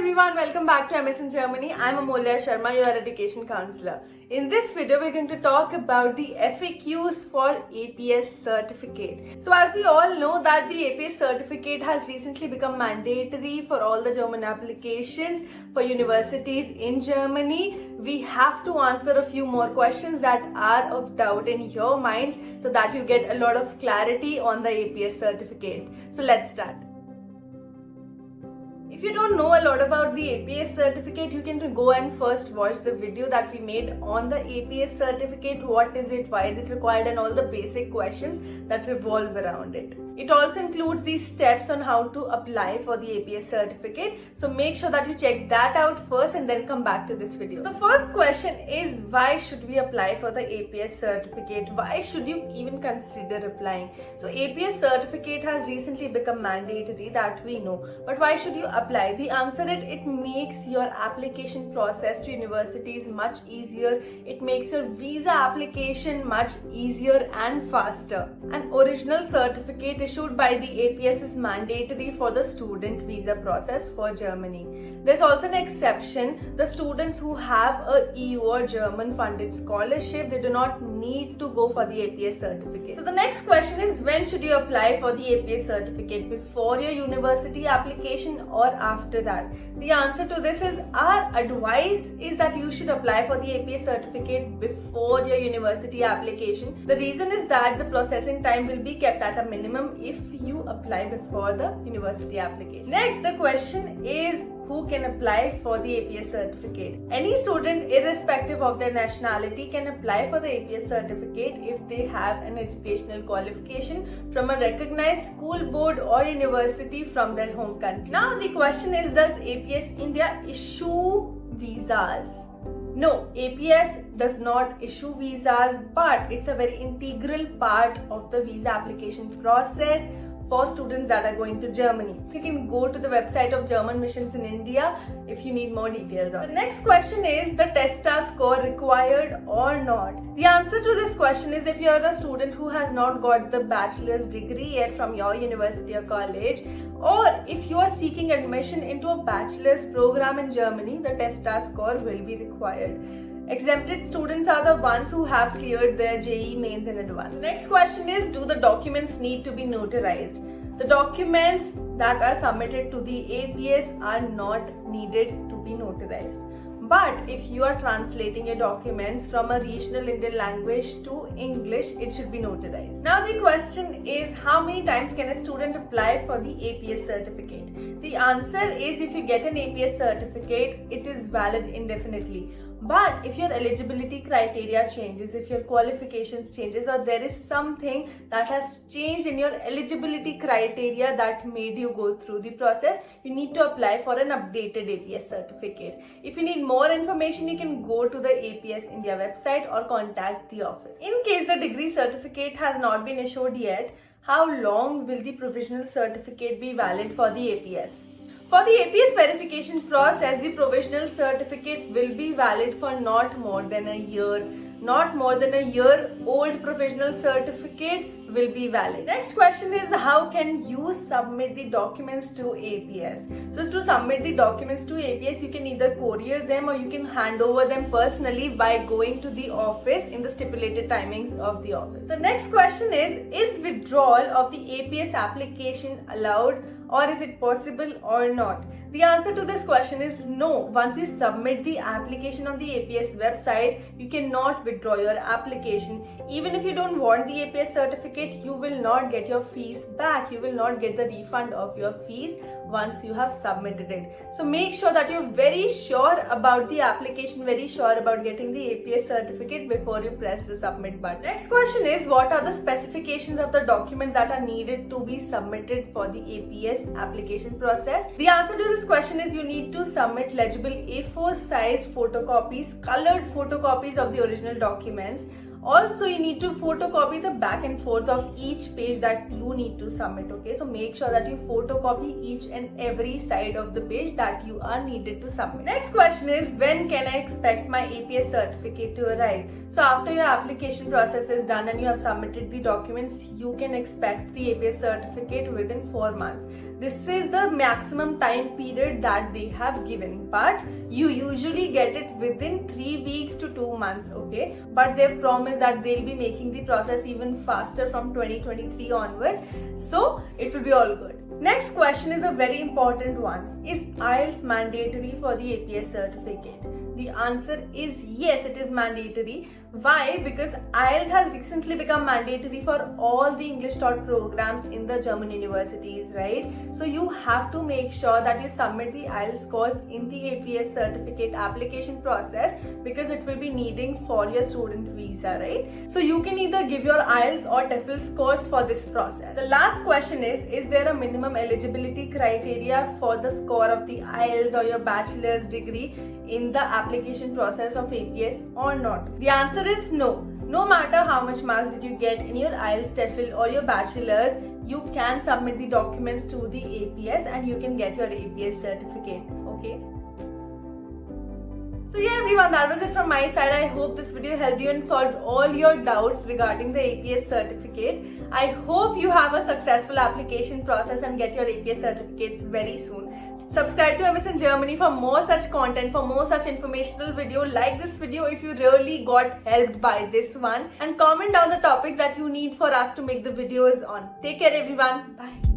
everyone, welcome back to MS in Germany. I'm Amolya Sharma, your education counselor. In this video, we're going to talk about the FAQs for APS certificate. So as we all know that the APS certificate has recently become mandatory for all the German applications for universities in Germany. We have to answer a few more questions that are of doubt in your minds so that you get a lot of clarity on the APS certificate. So let's start. If you don't know a lot about the APS certificate, you can go and first watch the video that we made on the APS certificate. What is it, why is it required, and all the basic questions that revolve around it. It also includes the steps on how to apply for the APS certificate. So make sure that you check that out first and then come back to this video. The first question is, why should we apply for the APS certificate? Why should you even consider applying? So APS certificate has recently become mandatory, that we know. But why should you apply? The answer is, it makes your application process to universities much easier. It makes your visa application much easier and faster. An original certificate issued by the APS is mandatory for the student visa process for Germany. There's also an exception. The students who have a EU or German funded scholarship, they do not need to go for the APS certificate. So the next question is, when should you apply for the APS certificate? Before your university application or after that? The answer to this is, our advice is that you should apply for the APS certificate before your university application. The reason is that the processing time will be kept at a minimum if you apply before the university application. Next, the question is, who can apply for the APS certificate? Any student, irrespective of their nationality, can apply for the APS certificate if they have an educational qualification from a recognized school board or university from their home country. Now the question is, does APS India issue visas? No, APS does not issue visas, but it's a very integral part of the visa application process for students that are going to Germany. You can go to the website of German Missions in India if you need more details on it. The next question is, the TESTA score required or not? The answer to this question is, if you are a student who has not got the bachelor's degree yet from your university or college, or if you are seeking admission into a bachelor's program in Germany, the TESTA score will be required. Exempted students are the ones who have cleared their JEE mains in advance. Next question is, do the documents need to be notarized? The documents that are submitted to the APS are not needed to be notarized. But if you are translating your documents from a regional Indian language to English, it should be notarized. Now the question is, how many times can a student apply for the APS certificate? The answer is, if you get an APS certificate, it is valid indefinitely. But if your eligibility criteria changes, if your qualifications changes, or there is something that has changed in your eligibility criteria that made you go through the process, you need to apply for an updated APS certificate. If you need more information, you can go to the APS India website or contact the office. In case the degree certificate has not been issued yet, how long will the provisional certificate be valid for the APS? For the APS verification process, the provisional certificate will be valid for not more than a year. Not more than a year old provisional certificate will be valid. Next question is, how can you submit the documents to APS? So to submit the documents to APS, you can either courier them or you can hand over them personally by going to the office in the stipulated timings of the office. The next question is withdrawal of the APS application allowed, or is it possible or not? The answer to this question is no. Once you submit the application on the APS website, you cannot withdraw your application. Even if you don't want the APS certificate, you will not get your fees back. You will not get the refund of your fees once you have submitted it. So make sure that you're very sure about the application, very sure about getting the APS certificate before you press the submit button. Next question is, what are the specifications of the documents that are needed to be submitted for the APS application process? The answer to this question is, you need to submit legible A4 size photocopies, colored photocopies of the original documents, Also, you need to photocopy the back and forth of each page that you need to submit. Okay, so make sure that you photocopy each and every side of the page that you are needed to submit. Next question is, when can I expect my APS certificate to arrive? So after your application process is done and you have submitted the documents, you can expect the APS certificate within 4 months. This is the maximum time period that they have given, but you usually get it within 3 weeks to 2 months. Okay, but they've promised that they'll be making the process even faster from 2023 onwards, so it will be all good. Next question is a very important one. Is IELTS mandatory for the APS certificate? The answer is yes, it is mandatory. Why? Because IELTS has recently become mandatory for all the English taught programs in the German universities, right? So you have to make sure that you submit the IELTS scores in the APS certificate application process, because it will be needing for your student visa, right? So you can either give your IELTS or TOEFL scores for this process. The last question is there a minimum eligibility criteria for the score of the IELTS or your bachelor's degree in the application process of APS or not? The answer is no. No matter how much marks did you get in your IELTS, TOEFL or your bachelor's, you can submit the documents to the APS and you can get your APS certificate. Okay. So yeah everyone, that was it from my side. I hope this video helped you and solved all your doubts regarding the APS certificate. I hope you have a successful application process and get your APS certificates very soon. Subscribe to MSN Germany for more such content, for more such informational video. Like this video if you really got helped by this one, and comment down the topics that you need for us to make the videos on. Take care everyone. Bye.